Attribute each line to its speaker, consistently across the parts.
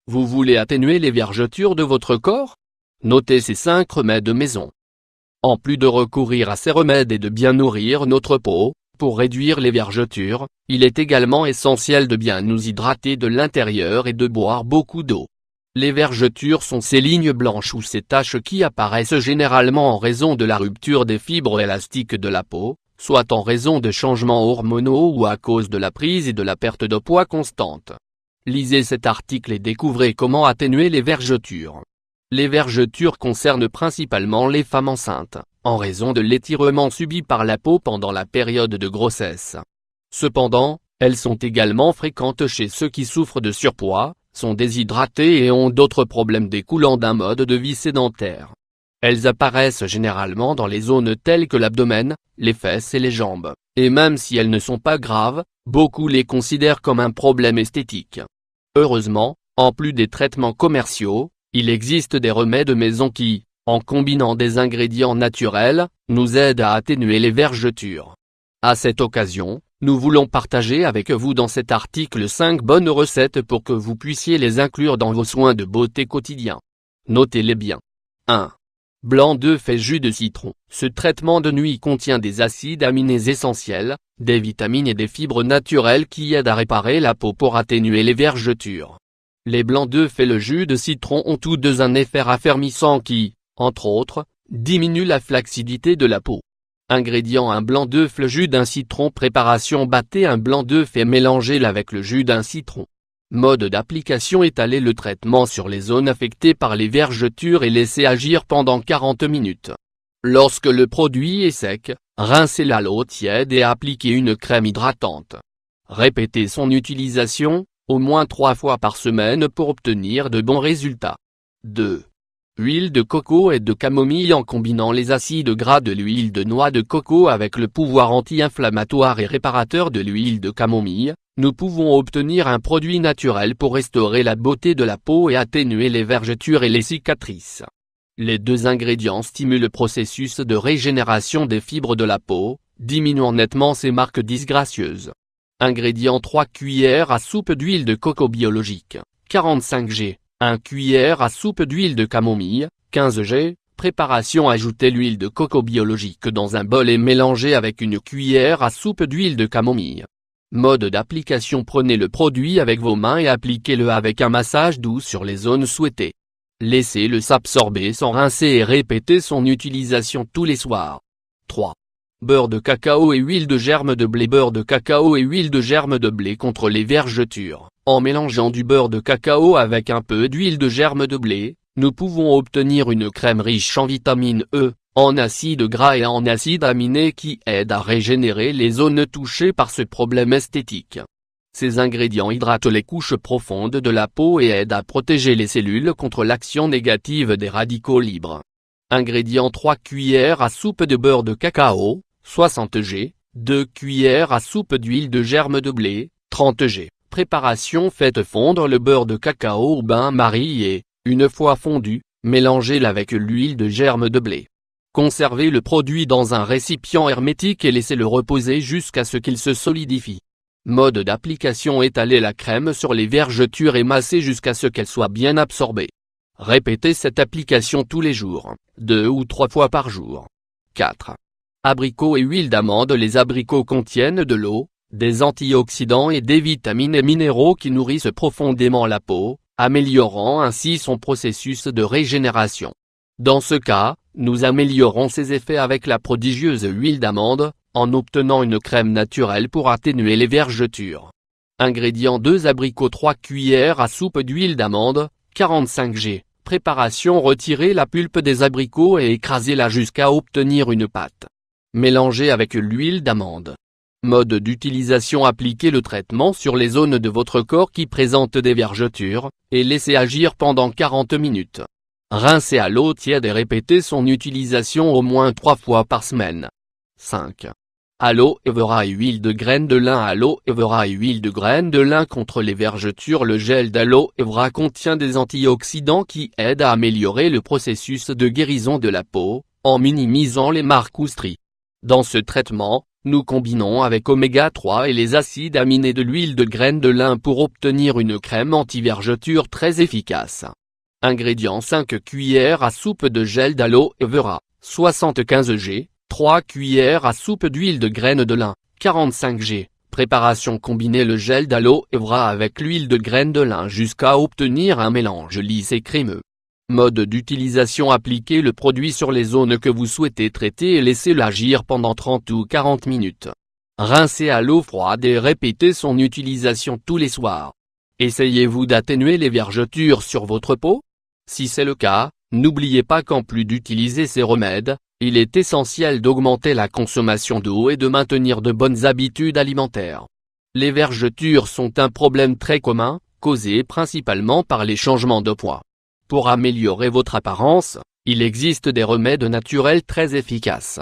Speaker 1: Vous voulez atténuer les vergetures de votre corps? Notez ces 5 remèdes maison. En plus de recourir à ces remèdes et de bien nourrir notre peau, pour réduire les vergetures, il est également essentiel de bien nous hydrater de l'intérieur et de boire beaucoup d'eau. Les vergetures sont ces lignes blanches ou ces taches qui apparaissent généralement en raison de la rupture des fibres élastiques de la peau, soit en raison de changements hormonaux ou à cause de la prise et de la perte de poids constante. Lisez cet article et découvrez comment atténuer les vergetures. Les vergetures concernent principalement les femmes enceintes, en raison de l'étirement subi par la peau pendant la période de grossesse. Cependant, elles sont également fréquentes chez ceux qui souffrent de surpoids, sont déshydratés et ont d'autres problèmes découlant d'un mode de vie sédentaire. Elles apparaissent généralement dans les zones telles que l'abdomen, les fesses et les jambes, et même si elles ne sont pas graves, beaucoup les considèrent comme un problème esthétique. Heureusement, en plus des traitements commerciaux, il existe des remèdes maison qui, en combinant des ingrédients naturels, nous aident à atténuer les vergetures. À cette occasion, nous voulons partager avec vous dans cet article 5 bonnes recettes pour que vous puissiez les inclure dans vos soins de beauté quotidiens. Notez-les bien. 1. Blanc d'œuf et jus de citron. Ce traitement de nuit contient des acides aminés essentiels, des vitamines et des fibres naturelles qui aident à réparer la peau pour atténuer les vergetures. Les blancs d'œuf et le jus de citron ont tous deux un effet raffermissant qui, entre autres, diminue la flacidité de la peau. Ingrédients: un blanc d'œuf, le jus d'un citron. Préparation: battez un blanc d'œuf et mélangez-le avec le jus d'un citron. Mode d'application: étalez le traitement sur les zones affectées par les vergetures et laissez agir pendant 40 minutes. Lorsque le produit est sec, rincez-le à l'eau tiède et appliquez une crème hydratante. Répétez son utilisation, au moins 3 fois par semaine pour obtenir de bons résultats. 2. Huile de coco et de camomille. En combinant les acides gras de l'huile de noix de coco avec le pouvoir anti-inflammatoire et réparateur de l'huile de camomille, nous pouvons obtenir un produit naturel pour restaurer la beauté de la peau et atténuer les vergetures et les cicatrices. Les deux ingrédients stimulent le processus de régénération des fibres de la peau, diminuant nettement ces marques disgracieuses. Ingrédients: 3 cuillères à soupe d'huile de coco biologique, 45 g, 1 cuillère à soupe d'huile de camomille, 15 g. Préparation: ajoutez l'huile de coco biologique dans un bol et mélangez avec une cuillère à soupe d'huile de camomille. Mode d'application: prenez le produit avec vos mains et appliquez-le avec un massage doux sur les zones souhaitées. Laissez-le s'absorber sans rincer et répétez son utilisation tous les soirs. 3. Beurre de cacao et huile de germe de blé. Beurre de cacao et huile de germe de blé contre les vergetures. En mélangeant du beurre de cacao avec un peu d'huile de germe de blé, nous pouvons obtenir une crème riche en vitamine E, en acides gras et en acides aminés qui aident à régénérer les zones touchées par ce problème esthétique. Ces ingrédients hydratent les couches profondes de la peau et aident à protéger les cellules contre l'action négative des radicaux libres. Ingrédients: 3 cuillères à soupe de beurre de cacao, 60 g, 2 cuillères à soupe d'huile de germe de blé, 30 g. Préparation: faites fondre le beurre de cacao au bain-marie et, une fois fondu, mélangez-le avec l'huile de germe de blé. Conservez le produit dans un récipient hermétique et laissez-le reposer jusqu'à ce qu'il se solidifie. Mode d'application: étalez la crème sur les vergetures et massez jusqu'à ce qu'elle soit bien absorbée. Répétez cette application tous les jours, 2 ou 3 fois par jour. 4. Abricots et huile d'amande. Les abricots contiennent de l'eau, des antioxydants et des vitamines et minéraux qui nourrissent profondément la peau, améliorant ainsi son processus de régénération. Dans ce cas, nous améliorons ses effets avec la prodigieuse huile d'amande, en obtenant une crème naturelle pour atténuer les vergetures. Ingrédients: 2 abricots, 3 cuillères à soupe d'huile d'amande, 45 g. Préparation: retirez la pulpe des abricots et écrasez-la jusqu'à obtenir une pâte. Mélangez avec l'huile d'amande. Mode d'utilisation: appliquez le traitement sur les zones de votre corps qui présentent des vergetures, et laissez agir pendant 40 minutes. Rincez à l'eau tiède et répétez son utilisation au moins 3 fois par semaine. 5. Aloe vera et huile de graines de lin. Aloe vera et huile de graines de lin contre les vergetures. Le gel d'aloe vera contient des antioxydants qui aident à améliorer le processus de guérison de la peau, en minimisant les marques ou stries. Dans ce traitement, nous combinons avec oméga 3 et les acides aminés de l'huile de graines de lin pour obtenir une crème anti-vergeture très efficace. Ingrédients: 5 cuillères à soupe de gel d'aloe vera, 75 g, 3 cuillères à soupe d'huile de graines de lin, 45 g. Préparation: combinez le gel d'aloe vera avec l'huile de graines de lin jusqu'à obtenir un mélange lisse et crémeux. Mode d'utilisation: appliquez le produit sur les zones que vous souhaitez traiter et laissez-le agir pendant 30 ou 40 minutes. Rincez à l'eau froide et répétez son utilisation tous les soirs. Essayez-vous d'atténuer les vergetures sur votre peau? Si c'est le cas, n'oubliez pas qu'en plus d'utiliser ces remèdes, il est essentiel d'augmenter la consommation d'eau et de maintenir de bonnes habitudes alimentaires. Les vergetures sont un problème très commun, causé principalement par les changements de poids. Pour améliorer votre apparence, il existe des remèdes naturels très efficaces.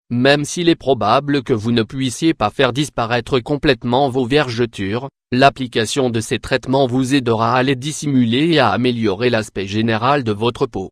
Speaker 1: Même s'il est probable que vous ne puissiez pas faire disparaître complètement vos vergetures, l'application de ces traitements vous aidera à les dissimuler et à améliorer l'aspect général de votre peau.